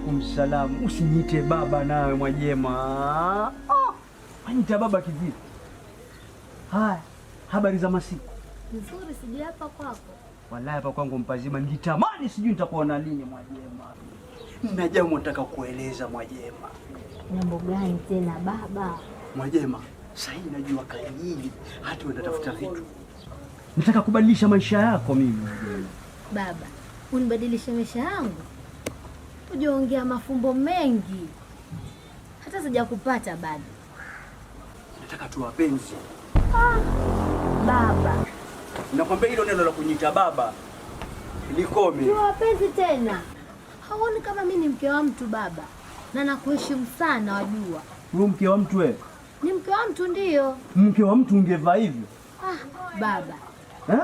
alaikum salam. Usiniite baba nawe Mwajema. Anita baba kivipi? Haya, habari za masiku? Nzuri, sijui hapa kwako. Wallahi hapa kwangu mpazima, nilitamani sijui nitakuona lini Mwajema. Nina jambo nataka kueleza Mwajema. Jambo gani tena baba? Mwajema, sasa najua kali hata unatafuta vitu. Nataka kubadilisha maisha yako mimi Mwajema. Baba, unibadilishe maisha yangu? Ujiongea mafumbo mengi. Hata sijakupata bado. Nataka tu wapenzi. Baba. Nakwambia hilo neno la kunyita baba likome. Tu wapenzi tena. Haoni kama mimi ni mke wa mtu baba? Na nakuheshimu sana wajua. Wewe mke wa mtu wewe? Ni mke wa mtu ndio. Mke wa mtu ungevaa hivyo? Baba.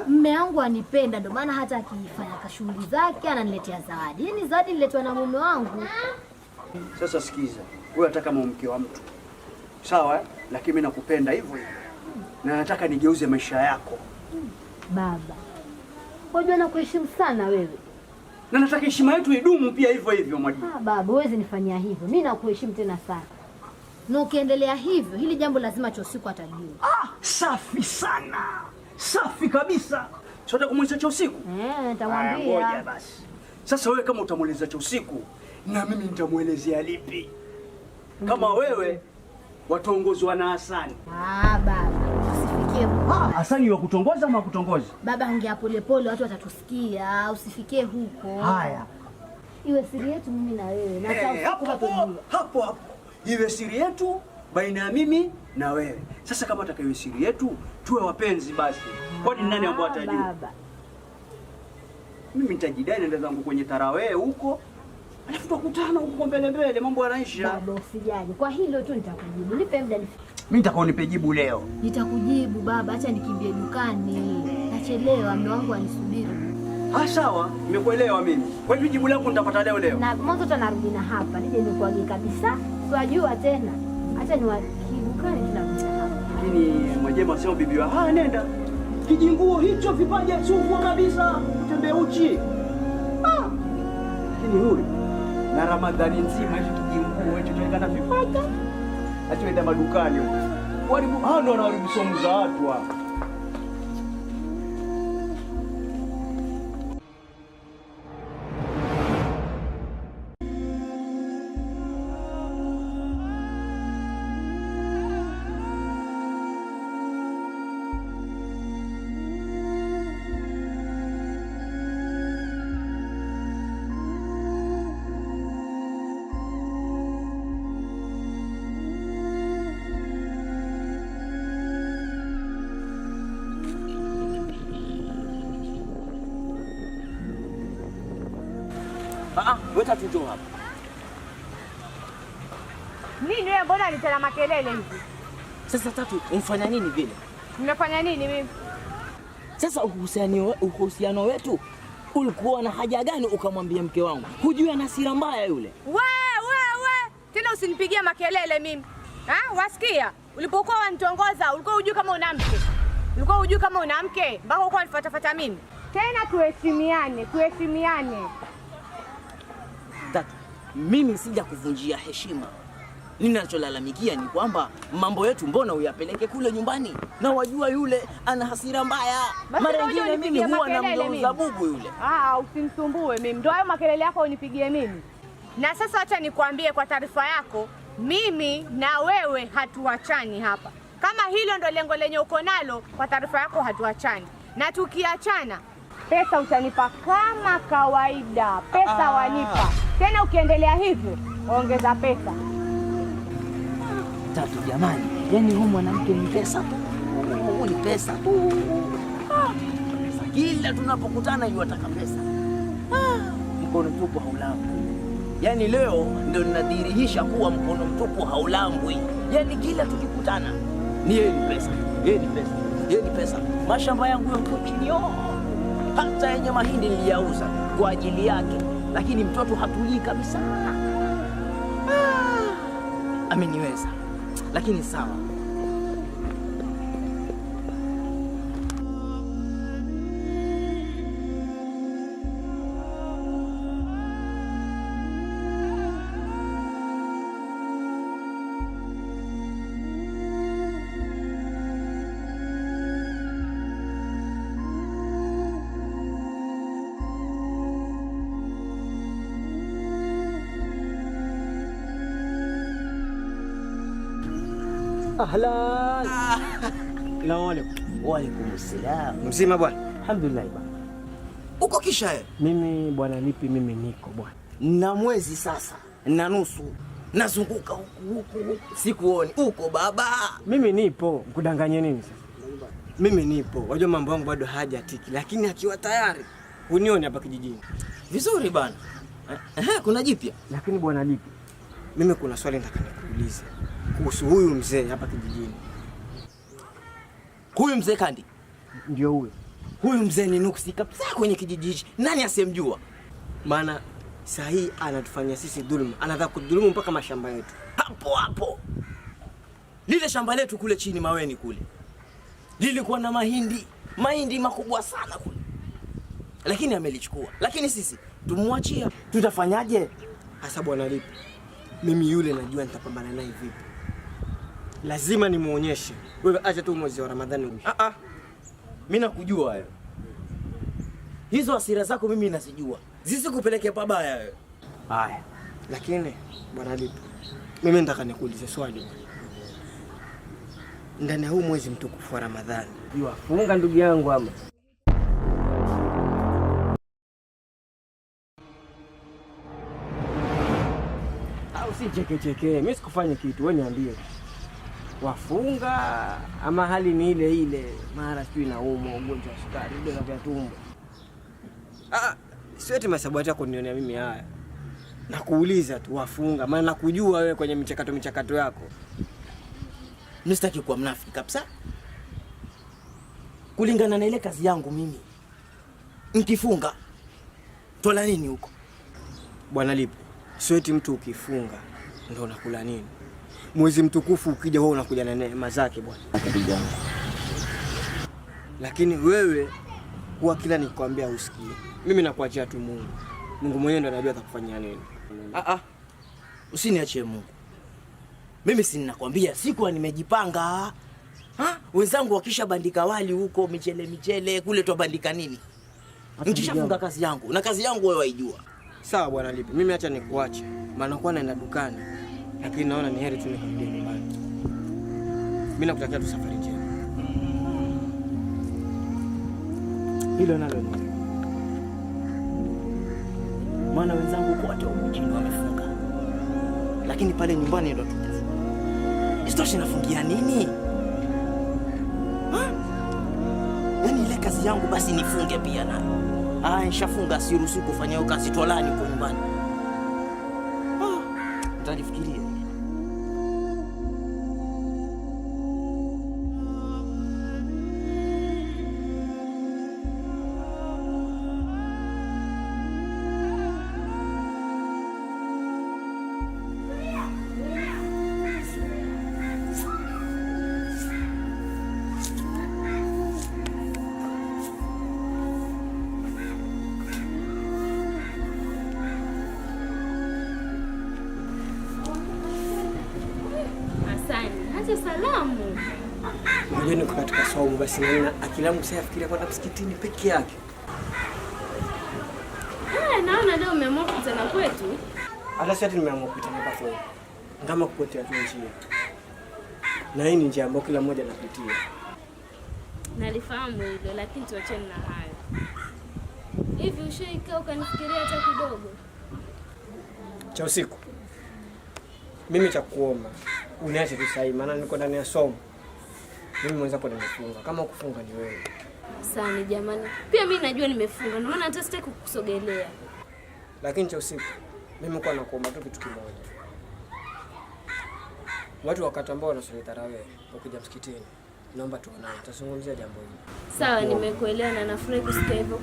Mume wangu anipenda ndio maana hata akifanya kashughuli zake ananiletea zawadi. Yaani zawadi niletwa na mume wangu. Sasa sikiza. Wewe hata kama mke wa mtu. Sawa, lakini mimi nakupenda hivyo hivyo. Na nataka nigeuze maisha yako. Baba. Wajua nakuheshimu sana wewe. Na nataka heshima yetu idumu pia hivyo hivyo Mwajema. Baba, huwezi nifanyia hivyo. Mimi nakuheshimu tena sana. Na ukiendelea hivyo, hili jambo lazima Chosiku atajua. Safi sana. Safi kabisa. Sasa kumweleza Chosiku? Nitamwambia. Ngoja basi. Sasa wewe kama utamweleza Chosiku, na mimi nitamuelezea lipi? Kama wewe wataongozwa na Hasani. Baba, usifikie huko. Hasani wa kutongoza ama kutongoza? Baba, ongea polepole watu watatusikia, usifikie huko. Haya. Iwe siri yetu mimi na wewe. Na hapo. Iwe siri yetu baina ya mimi na wewe. Sasa kama atakayo siri yetu, tuwe wapenzi basi. Kwani nani ambaye atajua? Baba. Mimi nitajidai nenda zangu kwenye tarawih huko. Alafu tukutana huko mbele mambo yanaisha. Baba, usijali. Kwa hilo tu nitakujibu. Nipe muda mimi nitakao nipe jibu leo. Nitakujibu baba, acha nikimbie dukani. Nachelewa, mume wangu anisubiri. Sawa, nimekuelewa mimi. Kwa hiyo jibu langu nitapata leo. Na mwanzo tunarudi na hapa. Nije nikuage kabisa. Siwajua tena. Acha niwakidukani tunakuja hapa. Lakini Mwajema sio bibi wa. Nenda. Kijinguo hicho vipaje chungwa kabisa. Utembee uchi. Lakini huyu na Ramadhani nzima hicho kijinguo hicho tuwekana vipaka. Achoenda madukani huko. Walimu ndio wanaharibu somo za watu hapa. Weta tujo hapa. Nini wewe, mbona nitana makelele hivi? Sasa Tatu, umfanya nini vile? Nimefanya nini mimi? Sasa uhusiano wetu ulikuwa na haja gani ukamwambia mke wangu? Hujui ana hasira mbaya yule. We. Tena usinipigie makelele mimi. Wasikia? Ulipokuwa wanitongoza, ulikuwa hujui kama una mke. Ulikuwa hujui kama una mke, mpaka uko unifuatafuata mimi. Tena tuheshimiane. Tatu, mimi sija kuvunjia heshima. Ninacholalamikia ni kwamba mambo yetu mbona uyapeleke kule nyumbani? Na wajua yule ana hasira mbaya. Mara nyingine mimi huwa namgeuza bubu yule. Usimsumbue mimi. Ndio hayo makelele yako unipigie mimi. Na sasa acha nikwambie kwa taarifa yako, mimi na wewe hatuachani hapa. Kama hilo ndo lengo lenye uko nalo, kwa taarifa yako hatuachani. Na tukiachana, pesa utanipa kama kawaida. Pesa wanipa. Tena ukiendelea hivyo, ongeza pesa. Tatu jamani, yani huyu mwanamke ni pesa tu. Ni pesa tu. Kila tunapokutana yuataka pesa. Mkono mtupu haulambwi. Yani leo ndio ninadhihirisha kuwa mkono mtupu haulambwi. Yani kila tukikutana ni yeye ni pesa. Mashamba yangu yako chini hata yenye mahindi niliyauza kwa ajili yake, lakini mtoto hatulii kabisa. Ameniweza. Lakini sawa. Ahlan. Salamu alaykum. Wa alaykum assalam. Mzima bwana? Alhamdulillah bwana. Uko kisha? Mimi bwana Lipi, mimi niko bwana. Na mwezi sasa na nusu nazunguka huku sikuoni. Uko baba? Mimi nipo. Mkudanganye nini sasa? Mimi nipo. Wajua mambo yangu bado hajatiki, lakini akiwa tayari unione hapa kijijini. Vizuri bana. Kuna jipya? Lakini bwana Lipi, mimi kuna swali nataka nikuulize kuhusu huyu mzee hapa kijijini. Huyu mzee Kandi? Ndio huyo. Huyu mzee ni nuksi kabisa kwenye kijiji hichi. Nani asemjua? Maana saa hii anatufanyia sisi dhuluma. Anataka kudhulumu mpaka mashamba yetu. Hapo hapo. Lile shamba letu kule chini Maweni kule, lilikuwa na mahindi makubwa sana kule, lakini amelichukua. Lakini sisi tumwachia, tutafanyaje? Hasa bwana Lipi, mimi yule najua nitapambana naye vipi. Lazima nimuonyeshe. Wewe acha tu mwezi wa Ramadhani. Mimi nakujua wewe. Hizo hasira zako mimi nazijua. Zisikupeleke pabaya wewe. Haya. Lakini bwana Lipi, mimi nataka nikuulize swali. Ndani ya huu mwezi mtukufu wa Ramadhani, wafunga ndugu yangu ama? Au si cheke. Mimi sikufanya kitu, wewe niambie. Wafunga ama hali ni ile ile, mara sijui naumwa ugonjwa wa sukari, vidonda vya tumbo? Siweti masababu yako kunionea mimi haya. Nakuuliza tu wafunga, maana nakujua wewe kwenye michakato yako. Nisitaki kuwa mnafiki kabisa. Kulingana na ile kazi yangu mimi, nikifunga tola nini huko? Bwana Lipi, siweti mtu ukifunga ndio unakula nini. Mwezi mtukufu ukija wewe unakuja na neema zake bwana. Lakini wewe huwa kila nikwambia usikie. Mimi nakuachia tu Mungu. Mungu mwenyewe ndiye anajua atakufanyia nini. Usiniachie Mungu. Mimi si ninakwambia siku nimejipanga. Wenzangu wakisha bandika wali huko michele kule twabandika nini? Nikishafunga kazi yangu na kazi yangu wewe waijua. Sawa bwana Lipi, mimi acha nikuache. Maana kwa naenda dukani. Lakini naona ni heri tu nikarudi nyumbani. Mimi nakutakia tu safari njema. Hilo nalo ni. Maana wenzangu kwa watu mjini wamefunga. Lakini pale nyumbani ndo tutafunga. Isitoshe nafungia nini? Yaani ile kazi yangu basi nifunge pia na. Nishafunga, siruhusi kufanya kazi tolani kwa nyumbani. Utanifikiria. Salamu. Mimi niko katika saumu basi na akilamu sasa afikiria kwenda msikitini peke yake. Naona leo umeamua kutana kwetu. Hata sasa nimeamua kutana hapa kwetu. Ngama kupotea tu njia. Na hii ni njia ambayo kila mmoja anapitia. Nalifahamu hilo, lakini tuachane na hayo. Hivi ushaikaa ukanifikiria hata kidogo? Cha usiku. Mimi cha kuomba uniache tu sasa, maana niko ndani ya somo. Mimi mwenzako nimefunga. Kama ukufunga ni wewe. Sasa jamani. Pia mimi najua nimefunga. Ndio maana hata sitaki kukusogelea. Lakini cha usiku mimi kwa nakuomba tu kitu kimoja. Watu wakati ambao wanasali tarawih wakija msikitini, naomba tuonane. Tutazungumzia jambo hili. Sawa, nimekuelewa na nafurahi kusikia hivyo.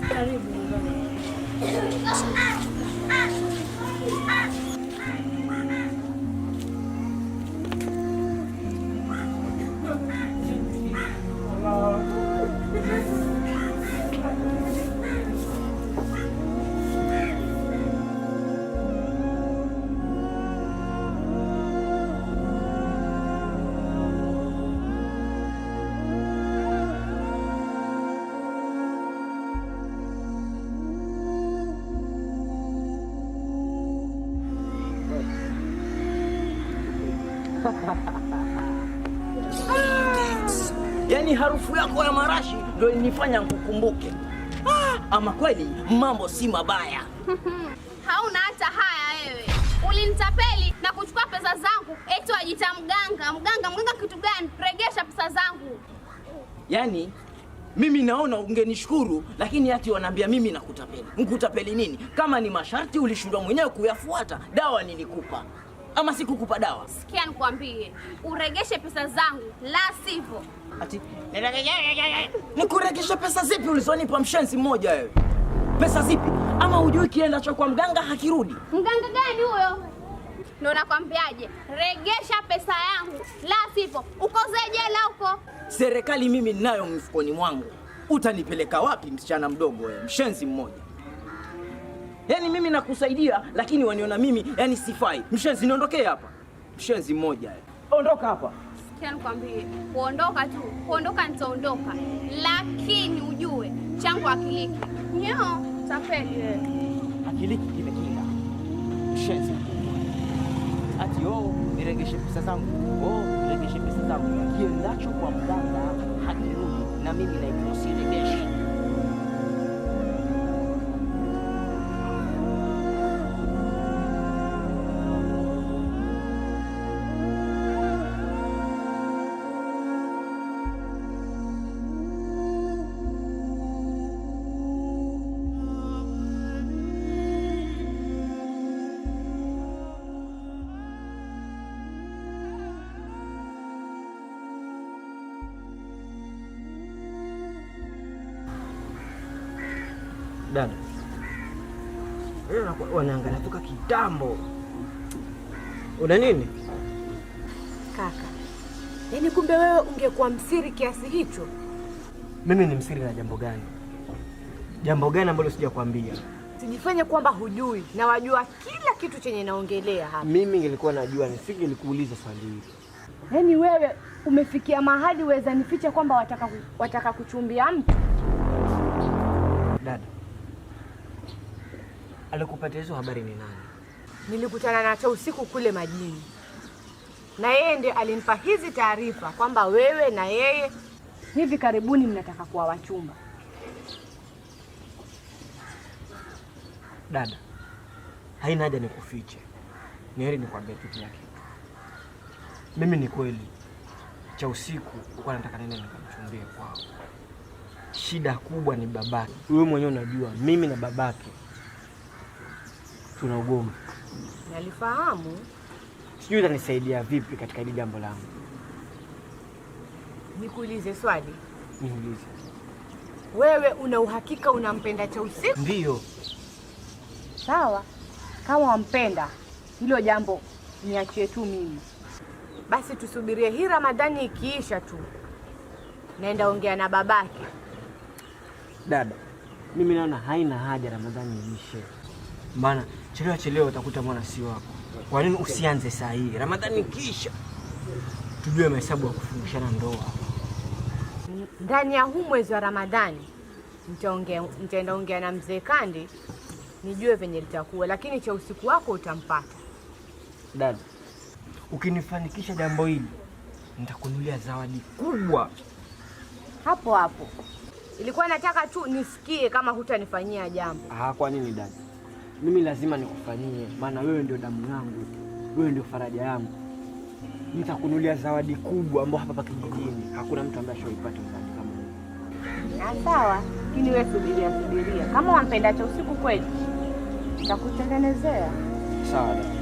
Karibu nyumbani. Yaani harufu yako ya marashi ndio ilinifanya nikukumbuke. Ama kweli mambo si mabaya. Hauna hata haya wewe. Ulinitapeli na kuchukua pesa zangu, eti wajita mganga. Mganga kitu gani? Regesha pesa zangu. Yaani mimi naona ungenishukuru, lakini ati wanaambia mimi nakutapeli. Nikutapeli nini? Kama ni masharti ulishindwa mwenyewe kuyafuata, dawa nilikupa. Ama sikukupa dawa? Sikia nikwambie, uregeshe pesa zangu, la sivyo. Ati nikuregeshe pesa zipi ulizonipa mshenzi mmoja wewe? Pesa zipi? Ama hujui kienda cho kwa mganga hakirudi? Mganga gani huyo? Ndio nakwambiaje, regesha pesa yangu, la sivyo ukoze jela huko. Serikali mimi ninayo mfukoni mwangu. Utanipeleka wapi msichana mdogo wewe, mshenzi mmoja? Yaani mimi nakusaidia lakini waniona mimi yani sifai. Mshenzi, niondokee hapa. Mshenzi mmoja wewe. Ondoka hapa. Sikia nikwambie, kuondoka nitaondoka, lakini ujue changu akiliki. Nyo, tapeli wewe. Akiliki kile kile. Mshenzi. Ati niregeshe pesa zangu. Niregeshe pesa zangu. Kiendacho kwa mganga hakirudi na mimi naikusiregeshe. Dada, wewe wanaangalia toka kitambo. Una nini? Kaka, yaani kumbe wewe ungekuwa msiri kiasi hicho? Mimi ni msiri na jambo gani? Jambo gani ambalo sijakwambia? Sijifanye kwamba hujui na wajua kila kitu chenye naongelea hapa. Mimi ningekuwa najua nisingelikuuliza swali hili. Yaani wewe umefikia mahali weza nificha kwamba wataka kuchumbia mtu? Dada, alikupatia hizo habari ni nani? Nilikutana nacho usiku kule majini, na yeye ndiye alinipa hizi taarifa kwamba wewe na yeye hivi karibuni mnataka kuwa wachumba. Dada, haina haja nikufiche. Ni heri nikwambie tu kila kitu. Mimi ni kweli cha usiku ulikuwa nataka nene nikamchumbie kwao. Shida kubwa ni babake. Wewe mwenyewe unajua mimi na babake tuna ugomvi. Nalifahamu. Sijui utanisaidia vipi katika hili jambo langu. Nikuulize swali? Niulize. Wewe una uhakika unampenda cha usiku? Ndiyo. Sawa. Kama wampenda, hilo jambo niachie tu mimi. Basi tusubirie hii Ramadhani ikiisha tu, naenda ongea na babake. Dada, mimi naona haina haja Ramadhani iishe. Maana chelewa utakuta mwana si wako. Kwa nini usianze saa hii? Ramadhani ikiisha tujue mahesabu ya kufungishana ndoa. Ndani ya huu mwezi wa Ramadhani nitaenda ongea na mzee Kandi nijue venye litakuwa, lakini cha usiku wako utampata. Dada, ukinifanikisha jambo hili nitakununulia zawadi kubwa. Hapo hapo. Ilikuwa nataka tu nisikie kama hutanifanyia jambo. Kwa nini dada? Mimi lazima nikufanyie, maana wewe ndio damu yangu. Wewe ndio faraja yangu. Nitakununulia zawadi kubwa ambayo hapa kijijini hakuna mtu ambaye ashaipata zawadi kama hiyo. Sawa, lakini wewe subiria. Kama wampenda cha usiku kweli, nitakutengenezea. Sawa dada.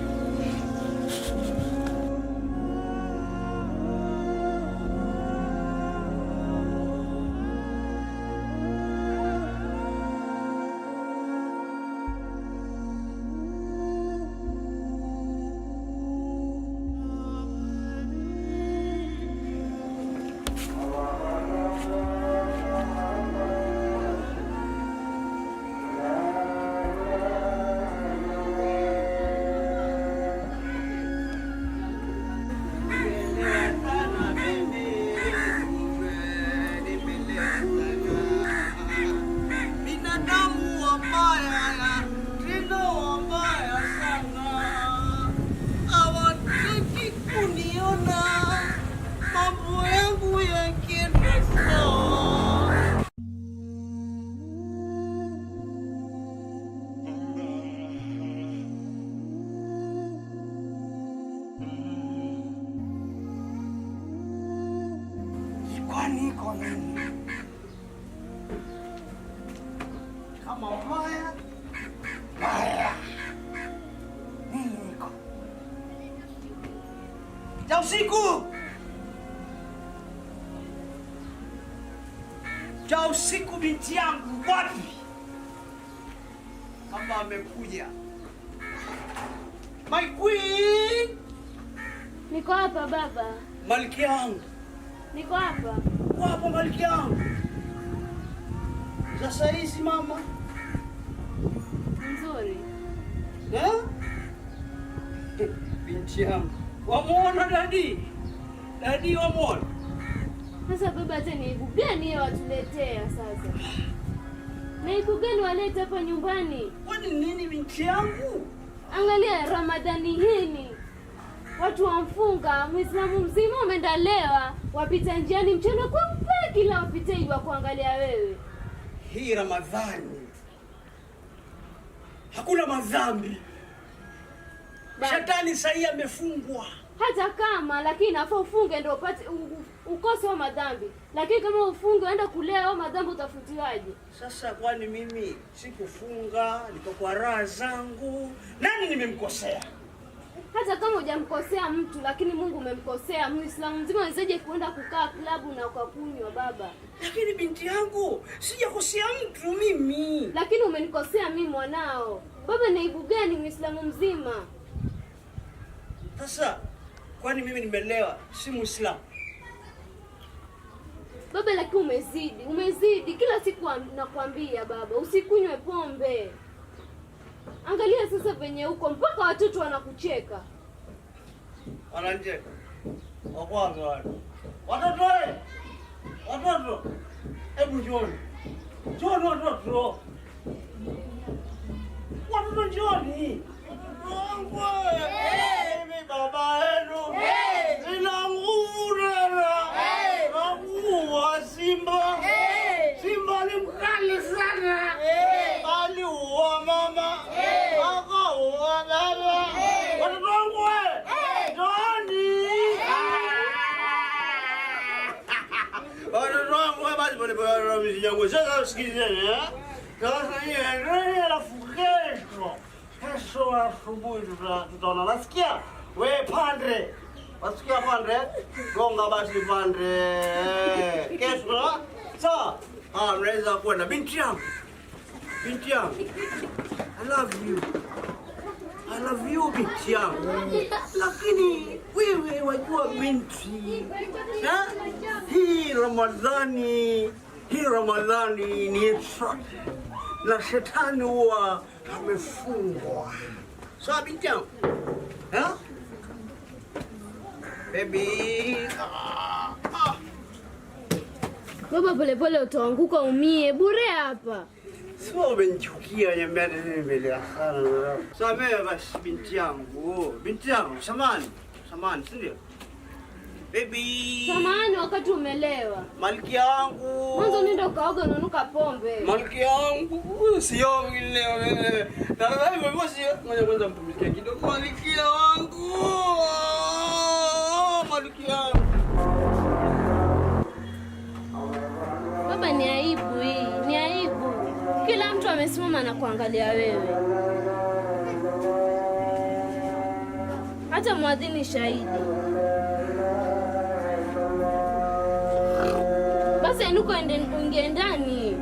Kwani iko nini? Kama ubaya baya nini iko cha usiku, binti yangu wapi? Kama amekuja my queen. Niko hapa baba. Malkia yangu. Niko hapa. Wapo malkia yangu. Sasa hizi mama. Nzuri. Binti yangu. Wamuona dadi? Dadi wamuona? Sasa baba, hata naibu gani yeye watuletea sasa? Naibu gani waleta hapa nyumbani? Kwani nini binti yangu? Angalia Ramadhani hii. Watu wamfunga, Muislamu mzima umeenda lewa, wapita njiani mchana kweupe, kila wapitaji wa kuangalia wewe. Hii Ramadhani hakuna madhambi. Shetani sasa amefungwa. Hata kama lakini nafaa ufunge ndio upate ukose wa madhambi. Lakini kama ufunge uenda kulea au madhambi utafutiwaje? Sasa kwani mimi sikufunga, niko kwa raha zangu. Nani nimemkosea? Hata kama hujamkosea mtu, lakini Mungu umemkosea. Muislamu mzima wezaje kuenda kukaa klabu na kunywa baba? Lakini binti yangu, sijakosea mtu mimi. Lakini umenikosea mimi mwanao. Baba, naibu gani Muislamu mzima? Sasa kwani mimi nimelewa, si Muislamu? Baba, lakini umezidi. Kila siku nakwambia baba, usikunywe pombe. Angalia sasa venye huko mpaka watoto wanakucheka. Wanacheka. Wakwapi wale? Watoto wale. Watoto. Hebu njoni. Njoni watoto. Watoto njoni. Mungu. Mimi baba yenu. Sina nguvu tena. Nakuwa simba. Simba ni mkali sana. Aliua mama. Akaua baba. Watoto wangu wewe. Njoni. Watoto wangu wewe basi pole msijangu. Sasa sikizeni Sasa yeye alafu kesho asubuhi tutaona. Nasikia wewe pande. Wasikia pande? Gonga basi pande. Kesho sawa? Mnaweza kwenda. Binti yangu. Binti yangu. I love you binti yangu. Lakini wewe wajua binti. Hii Ramadhani ni extra. Na shetani huwa amefungwa. Sawa binti yangu? Baby. Baba, polepole utaanguka umie bure hapa. Sio umenichukia nyambia nini mbele ya sana. Samehe basi binti yangu. Binti yangu, samahani, si ndio? Baby. Samahani wakati umelewa. Malkia wangu. Mwanzo nenda ukaoga unanuka pombe. Malkia wangu, siogi leo. Tazama hivyo sio. Ngoja mpumzike kidogo. Malkia wangu. Malkia wangu. Baba, ni aibu hii, ni aibu. Kila mtu amesimama na kuangalia wewe. Hata mwadhini shahidi. Basi inuko unge ndani.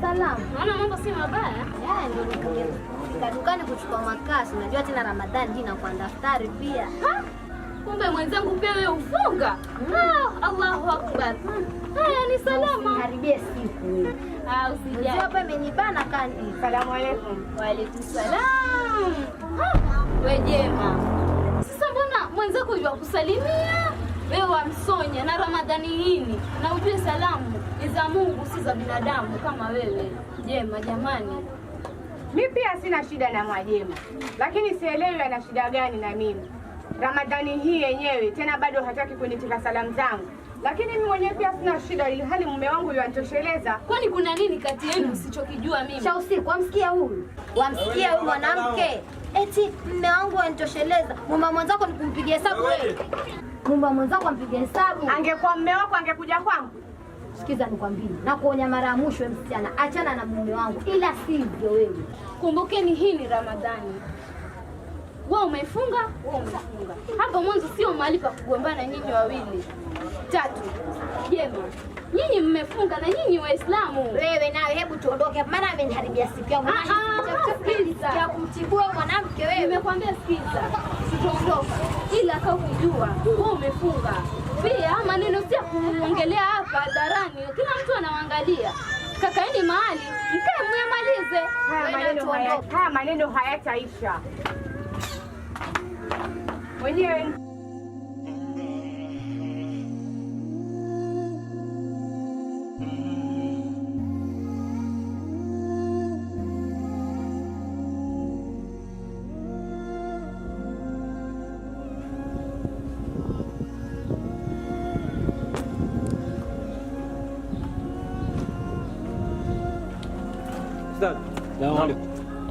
Salam. Naona mambo si mabaya. Ndio nikafika dukani kuchukua makasi. Unajua tena Ramadhani na kwa daftari pia. Kumbe mwenzangu pia wewe ufunga. Allahu Akbar. Haya ni salama. Haribie siku. Usijali. Hapa imenibana kandi. Salamu alaykum. Wa alaykum salam. Wewe jema. Sasa mbona mwenzako yua kusalimia? Wewe wamsonya na Ramadhani hii na ujue salamu ni za Mungu si za binadamu kama wewe. Jema jamani. Mi pia sina shida na Mwajema, lakini sielewi ana shida gani na mimi. Ramadhani hii yenyewe tena bado hataki kunitika salamu zangu, lakini mimi mwenyewe pia sina shida, ili hali mume wangu yanitosheleza. Kwani kuna nini kati yenu usichokijua mimi? Shausiku, wamsikia huyu? Wamsikia huyu mwanamke? Eti mume wangu anitosheleza. Mume mwenzako ni kumpigia hesabu wewe? Mume mwenzako ampigia hesabu? Angekuwa mume wako angekuja kwangu. Sikiza nikwambie, na kuonya mara ya mwisho msichana, achana na mume wangu, ila sivyo wewe. Kumbukeni hii ni Ramadhani. Wewe umefunga, wewe umefunga. Hapa mwanzo sio mahali pa kugombana nyinyi wawili. 3. Jema, nyinyi mmefunga na nyinyi Waislamu. Wewe nawe hebu tuondoke hapa, maana ameniharibia siku yangu. Ya kumtibua mwanamke wewe. Nimekwambia sikiza, sitaondoka. Ila kama kujua, wewe umefunga. Pia maneno si kuongelea hapa hadharani. Kila mtu anaangalia. Kakaeni mahali, mkae myamalize. Haya maneno hayataisha. Mwenyewe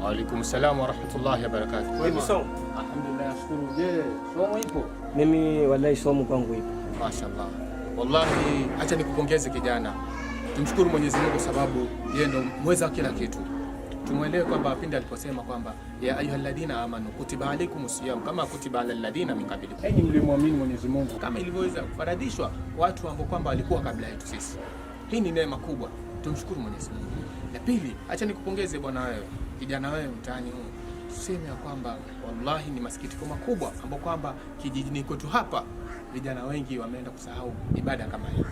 Waalaikum salam wa rahmatullahi wa barakatuh. Vipi somo? Alhamdulillah, nashukuru. Je, somo ipo? Mimi wallahi somo kwangu ipo. Mashaallah. Wallahi acha nikupongeze kijana. Tumshukuru Mwenyezi Mungu sababu yeye ndo mweza kila kitu. Tumwelewe kwamba pindi aliposema kwamba ya ayyuhalladhina amanu kutiba alaykumus siyam kama kutiba alal ladina min qablikum. Enyi mliomwamini Mwenyezi Mungu kama ilivyoweza kufaradishwa watu ambao kwamba walikuwa kabla yetu sisi. Hii ni neema kubwa. Tumshukuru Mwenyezi Mungu. La pili, acha nikupongeze bwana wewe. Kijana wewe mtaani huu. Tuseme ya kwamba wallahi ni masikitiko makubwa ambao kwamba kijijini kwetu hapa vijana wengi wameenda kusahau ibada kama hiyo.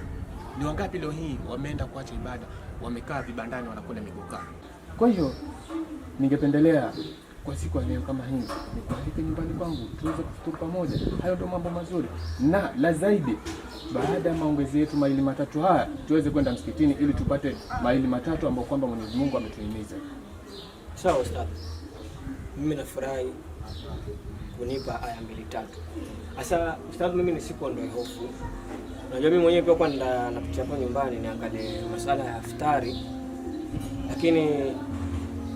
Ni wangapi leo hii wameenda kuacha ibada, wamekaa vibandani wanakula miguka. Kwa hiyo ningependelea kwa siku ya leo kama hii nikualike nyumbani kwangu tuweze kufuturu pamoja. Hayo ndio mambo mazuri. Na la zaidi, baada ya maongezi yetu maili matatu haya tuweze kwenda msikitini ili tupate maili matatu ambayo kwamba Mwenyezi Mungu ametuhimiza. Sawa ustadhi. Mimi nafurahi kunipa aya 2-3. Sasa ustadhi, mimi nisikuondoe hofu. Unajua mimi mwenyewe pia kwa napitia hapo nyumbani niangalie masuala ya iftari. Lakini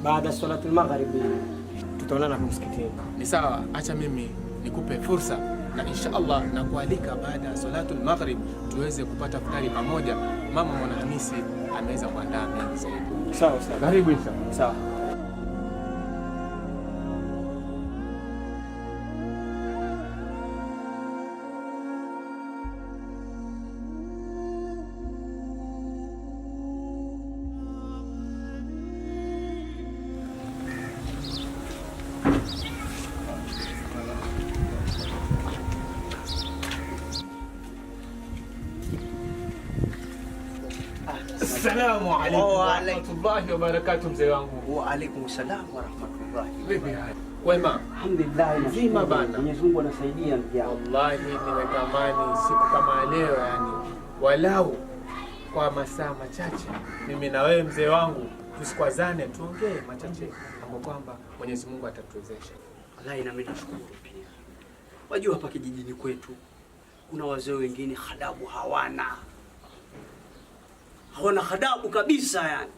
baada ya salatul magharibi tutaonana hapo msikitini. Ni sawa, acha mimi nikupe fursa na inshallah na kualika baada ya salatul maghrib tuweze kupata iftari pamoja. Mama Mwana Hamisi ameweza kuandaa mengi zaidi. Sawa ustadhi. Karibu inshallah. Sawa. Assalamu alaykum wa rahmatullahi wa barakatuh mzee wangu. Wa alaykum salam wa rahmatullahi. Vipi hali? Wema? Alhamdulillah, Nzima bana. Mwenyezi Mungu anasaidia ndugu yangu. Wallahi nimetamani siku kama leo, yani walau kwa masaa machache mimi na wewe mzee wangu tusikwazane, tuongee machache ambapo kwamba Mwenyezi Mungu atatuwezesha. Wallahi na mimi nashukuru pia. Wajua hapa kijijini kwetu kuna wazee wengine hadabu hawana hadabu kabisa, yani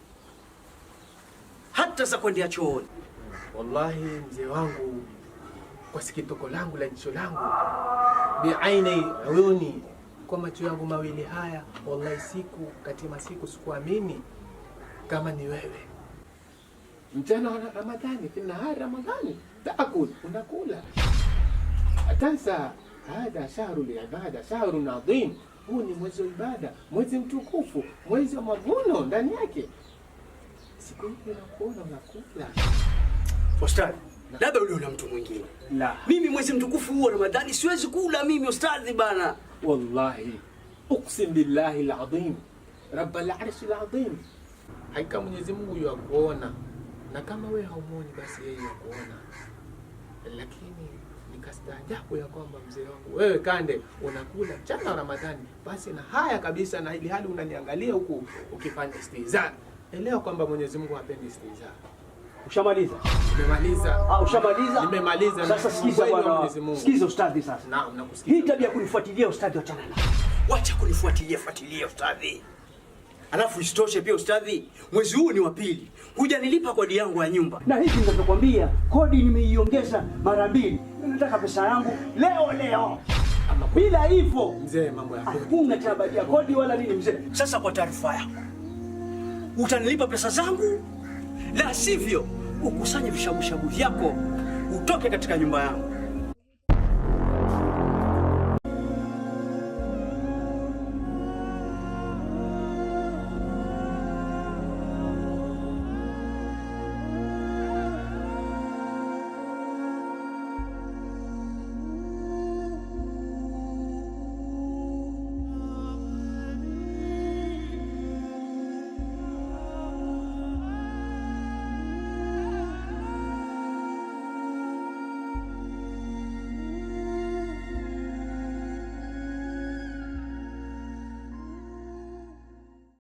hata za kwenda chooni. Wallahi mzee wangu, kwa sikitoko langu la jicho langu biaini uyuni, kwa macho yangu mawili haya, wallahi siku katima siku sikuamini kama ni wewe. Mchana wa Ramadhani, fi nahari Ramadhani taakul, unakula. Atansa hada shahru liibada, shahrun adhim. Huu ni mwezi wa ibada, mwezi mtukufu, mwezi wa mavuno ndani yake. Siku hii nakuona unakula. Ustadhi, labda ule una mtu mwingine. La. Mimi mwezi mtukufu huu wa Ramadhani siwezi kula mimi ustadhi bana. Wallahi, uqsim billahi al-azim, rabbal arshi al-azim. Hakika Mwenyezi Mungu yuakuona, na kama wewe haumuoni basi yeye yuakuona. Lakini nikastaajabu ya kwamba mzee wangu wewe kande unakula mchana wa Ramadhani basi na haya kabisa, na ili hali unaniangalia huku ukifanya istihza. Elewa kwamba Mwenyezi Mungu hapendi istihza. Ushamaliza? Nimemaliza. Ushamaliza? Nimemaliza. Sasa sikiza bwana. Sikiza ustadhi sasa. Naam, nakusikia. Hii tabia kunifuatilia ustadhi, achana nayo. Wacha kunifuatilia ustadhi. Alafu isitoshe pia ustadhi, mwezi huu ni wa pili. Hujanilipa kodi yangu ya nyumba. Na hivi ninachokwambia, kodi nimeiongeza mara 2. Nataka pesa yangu leo. Bila hivyo mzee, mambo ya kodi. Hakuna tabia kodi wala nini mzee. Sasa kwa taarifa yako, utanilipa pesa zangu, la sivyo ukusanye vishabu vyako utoke katika nyumba yangu.